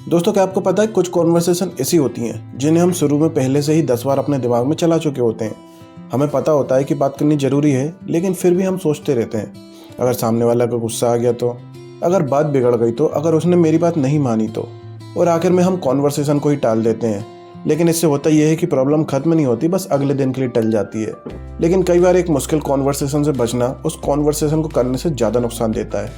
दोस्तों, क्या आपको पता है कुछ कॉन्वर्सेशन ऐसी होती हैं जिन्हें हम शुरू में पहले से ही 10 बार अपने दिमाग में चला चुके होते हैं। हमें पता होता है कि बात करनी जरूरी है, लेकिन फिर भी हम सोचते रहते हैं, अगर सामने वाला का गुस्सा आ गया तो, अगर बात बिगड़ गई तो, अगर उसने मेरी बात नहीं मानी तो। और आखिर में हम कॉन्वर्सेशन को ही टाल देते हैं। लेकिन इससे होता यह है कि प्रॉब्लम खत्म नहीं होती, बस अगले दिन के लिए टल जाती है। लेकिन कई बार एक मुश्किल कॉन्वर्सेशन से बचना उस कॉन्वर्सेशन को करने से ज़्यादा नुकसान देता है।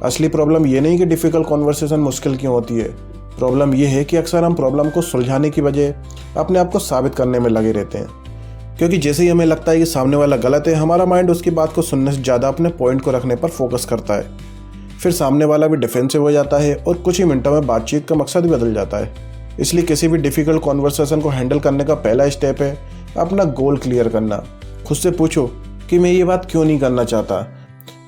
असली प्रॉब्लम ये नहीं कि डिफ़िकल्ट कॉन्वर्सेशन मुश्किल क्यों होती है। प्रॉब्लम यह है कि अक्सर हम प्रॉब्लम को सुलझाने की बजाय अपने आप को साबित करने में लगे रहते हैं। क्योंकि जैसे ही हमें लगता है कि सामने वाला गलत है, हमारा माइंड उसकी बात को सुनने से ज़्यादा अपने पॉइंट को रखने पर फोकस करता है। फिर सामने वाला भी डिफेंसिव हो जाता है और कुछ ही मिनटों में बातचीत का मकसद भी बदल जाता है। इसलिए किसी भी डिफ़िकल्ट कॉन्वर्सेशन को हैंडल करने का पहला स्टेप है अपना गोल क्लियर करना। खुद से पूछो कि मैं ये बात क्यों नहीं करना चाहता।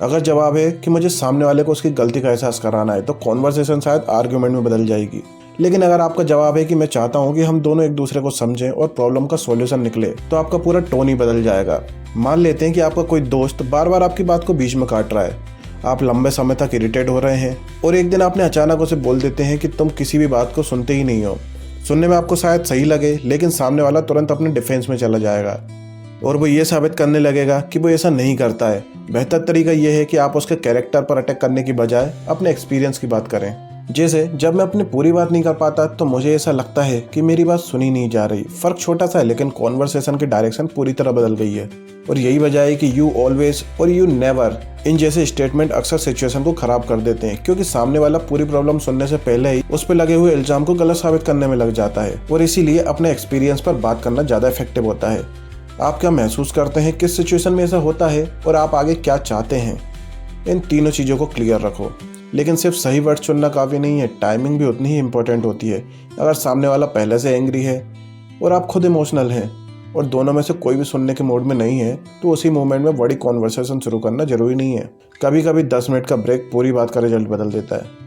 अगर जवाब है कि मुझे सामने वाले को उसकी गलती का एहसास कराना है, तो कॉन्वर्सेशन शायद आर्ग्यूमेंट में बदल जाएगी। लेकिन अगर आपका जवाब है कि मैं चाहता हूं कि हम दोनों एक दूसरे को समझें और प्रॉब्लम का सॉल्यूशन निकले, तो आपका पूरा टोन ही बदल जाएगा। मान लेते हैं कि आपका कोई दोस्त बार बार आपकी बात को बीच में काट रहा है। आप लंबे समय तक इरिटेट हो रहे हैं और एक दिन आपने अचानक उसे बोल देते हैं कि तुम किसी भी बात को सुनते ही नहीं हो। सुनने में आपको शायद सही लगे, लेकिन सामने वाला तुरंत अपने डिफेंस में चला जाएगा और वो ये साबित करने लगेगा कि वो ऐसा नहीं करता है। बेहतर तरीका यह है कि आप उसके कैरेक्टर पर अटैक करने की बजाय अपने एक्सपीरियंस की बात करें। जैसे, जब मैं अपनी पूरी बात नहीं कर पाता तो मुझे ऐसा लगता है कि मेरी बात सुनी नहीं जा रही। फर्क छोटा सा है, लेकिन कॉन्वर्सेशन की डायरेक्शन पूरी तरह बदल गई है। और यही वजह है कि यू ऑलवेज और यू नेवर इन जैसे स्टेटमेंट अक्सर सिचुएशन को खराब कर देते हैं, क्योंकि सामने वाला पूरी प्रॉब्लम सुनने से पहले ही उस पर लगे हुए इल्जाम को गलत साबित करने में लग जाता है। और इसीलिए अपने एक्सपीरियंस पर बात करना ज़्यादा इफेक्टिव होता है। आप क्या महसूस करते हैं, किस सिचुएशन में ऐसा होता है और आप आगे क्या चाहते हैं, इन तीनों चीज़ों को क्लियर रखो। लेकिन सिर्फ सही वर्ड चुनना काफ़ी नहीं है, टाइमिंग भी उतनी ही इम्पोर्टेंट होती है। अगर सामने वाला पहले से एंग्री है और आप खुद इमोशनल हैं और दोनों में से कोई भी सुनने के मूड में नहीं है, तो उसी मोमेंट में बड़ी कॉन्वर्सेशन शुरू करना जरूरी नहीं है। कभी कभी 10 मिनट का ब्रेक पूरी बात का रिजल्ट बदल देता है।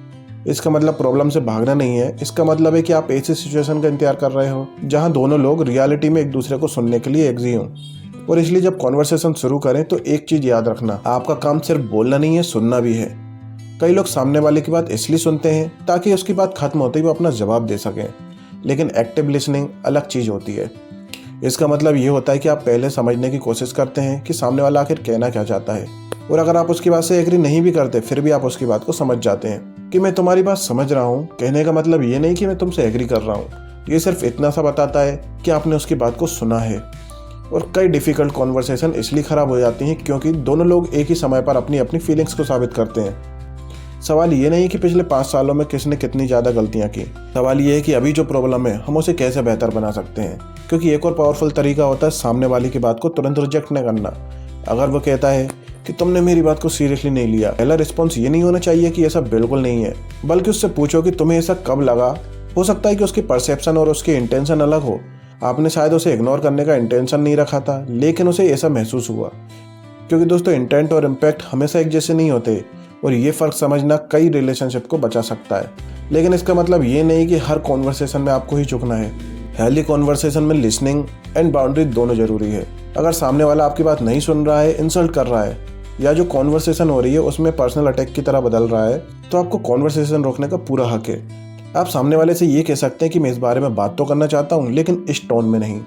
इसका मतलब प्रॉब्लम से भागना नहीं है, इसका मतलब है कि आप ऐसी सिचुएशन का इंतजार कर रहे हो जहां दोनों लोग रियलिटी में एक दूसरे को सुनने के लिए एग्री हों। और इसलिए जब कॉन्वर्सेशन शुरू करें तो एक चीज़ याद रखना, आपका काम सिर्फ बोलना नहीं है, सुनना भी है। कई लोग सामने वाले की बात इसलिए सुनते हैं ताकि उसकी बात खत्म होते ही वो अपना जवाब दे सकें, लेकिन एक्टिव लिसनिंग अलग चीज़ होती है। इसका मतलब ये होता है कि आप पहले समझने की कोशिश करते हैं कि सामने वाला आखिर कहना क्या चाहता है। और अगर आप उसकी बात से एग्री नहीं भी करते, फिर भी आप उसकी बात को समझ जाते हैं कि मैं तुम्हारी बात समझ रहा हूँ। कहने का मतलब ये नहीं कि मैं तुमसे एग्री कर रहा हूँ, ये सिर्फ इतना सा बताता है कि आपने उसकी बात को सुना है। और कई डिफ़िकल्ट कॉन्वर्सेशन इसलिए ख़राब हो जाती हैं क्योंकि दोनों लोग एक ही समय पर अपनी अपनी फीलिंग्स को साबित करते हैं। सवाल ये नहीं कि पिछले 5 सालों में किसने कितनी ज़्यादा गलतियाँ की, सवाल ये है कि अभी जो प्रॉब्लम है हम उसे कैसे बेहतर बना सकते हैं। क्योंकि एक और पावरफुल तरीका होता है सामने वाले की बात को तुरंत रिजेक्ट न करना। अगर वो कहता है कि तुमने मेरी बात को सीरियसली नहीं लिया, पहला रिस्पॉन्स ये नहीं होना चाहिए कि ऐसा बिल्कुल नहीं है, बल्कि उससे पूछो कि तुम्हें ऐसा कब लगा। हो सकता है कि उसकी परसेप्शन और उसकी इंटेंशन अलग हो। आपने शायद उसे इग्नोर करने का इंटेंशन नहीं रखा था, लेकिन उसे ऐसा महसूस हुआ। क्योंकि दोस्तों, इंटेंट और इम्पैक्ट हमेशा एक जैसे नहीं होते, और ये फ़र्क समझना कई रिलेशनशिप को बचा सकता है। लेकिन इसका मतलब ये नहीं कि हर कॉन्वर्सेशन में आपको ही झुकना है। हेल्दी कॉन्वर्सेशन में लिसनिंग एंड बाउंड्री दोनों जरूरी है। अगर सामने वाला आपकी बात नहीं सुन रहा है, इंसल्ट कर रहा है, या जो कॉन्वर्सेशन हो रही है उसमें पर्सनल अटैक की तरह बदल रहा है, तो आपको कॉन्वर्सेशन रोकने का पूरा हक है। आप सामने वाले से ये कह सकते हैं कि मैं इस बारे में बात तो करना चाहता हूँ, लेकिन इस टोन में नहीं।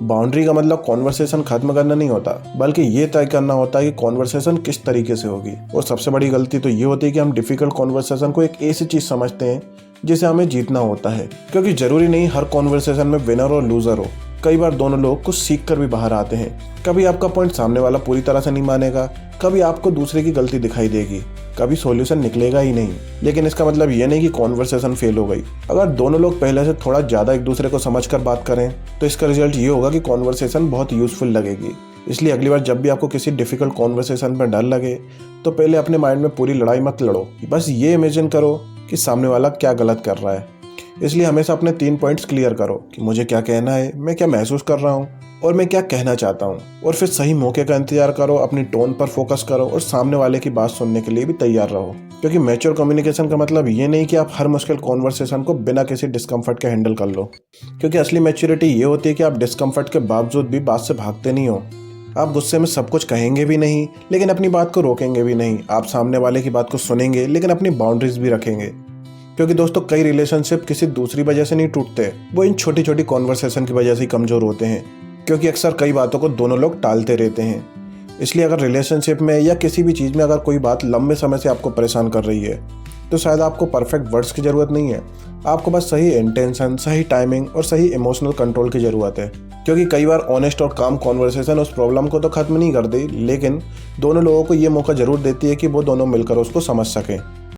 बाउंड्री का मतलब कॉन्वर्सेशन खत्म करना नहीं होता, बल्कि ये तय करना होता है कि कॉन्वर्सेशन किस तरीके से होगी। और सबसे बड़ी गलती तो ये होती है कि हम डिफ़िकल्ट कॉन्वर्सेशन को एक ऐसी चीज़ समझते हैं जिसे हमें जीतना होता है। क्योंकि ज़रूरी नहीं हर कॉन्वर्सेशन में विनर और लूज़र हो। कई बार दोनों लोग कुछ सीख कर भी बाहर आते हैं। कभी आपका पॉइंट सामने वाला पूरी तरह से नहीं मानेगा, कभी आपको दूसरे की गलती दिखाई देगी, कभी सॉल्यूशन निकलेगा ही नहीं। लेकिन इसका मतलब ये नहीं कि कॉन्वर्सेशन फेल हो गई। अगर दोनों लोग पहले से थोड़ा ज़्यादा एक दूसरे को समझकर बात करें, तो इसका रिजल्ट ये होगा कि कॉन्वर्सेशन बहुत यूजफुल लगेगी। इसलिए अगली बार जब भी आपको किसी डिफ़िकल्ट कॉन्वर्सेशन पर डर लगे, तो पहले अपने माइंड में पूरी लड़ाई मत लड़ो। बस ये इमेजिन करो कि सामने वाला क्या गलत कर रहा है। इसलिए हमेशा अपने 3 पॉइंट्स क्लियर करो कि मुझे क्या कहना है, मैं क्या महसूस कर रहा हूँ और मैं क्या कहना चाहता हूँ। और फिर सही मौके का इंतजार करो, अपनी टोन पर फोकस करो और सामने वाले की बात सुनने के लिए भी तैयार रहो। क्योंकि मैच्योर कम्युनिकेशन का मतलब ये नहीं कि आप हर मुश्किल कॉन्वर्सेशन को बिना किसी डिस्कम्फर्ट के हैंडल कर लो। क्योंकि असली मैच्योरिटी ये होती है कि आप डिस्कम्फर्ट के बावजूद भी बात से भागते नहीं हो। आप गुस्से में सब कुछ कहेंगे भी नहीं, लेकिन अपनी बात को रोकेंगे भी नहीं। आप सामने वाले की बात को सुनेंगे, लेकिन अपनी बाउंड्रीज भी रखेंगे। क्योंकि दोस्तों कई रिलेशनशिप किसी दूसरी वजह से नहीं टूटते, वो इन छोटी छोटी कॉन्वर्सेशन की वजह से ही कमज़ोर होते हैं, क्योंकि अक्सर कई बातों को दोनों लोग टालते रहते हैं। इसलिए अगर रिलेशनशिप में या किसी भी चीज़ में अगर कोई बात लंबे समय से आपको परेशान कर रही है तो शायद आपको परफेक्ट वर्ड्स की ज़रूरत नहीं है, आपको बस सही इंटेंशन, सही टाइमिंग और सही इमोशनल कंट्रोल की ज़रूरत है। क्योंकि कई बार ऑनेस्ट और काम कॉन्वर्सेशन उस प्रॉब्लम को तो ख़त्म नहीं कर दी, लेकिन दोनों लोगों को ये मौका ज़रूर देती है कि वो दोनों मिलकर उसको समझ सकें।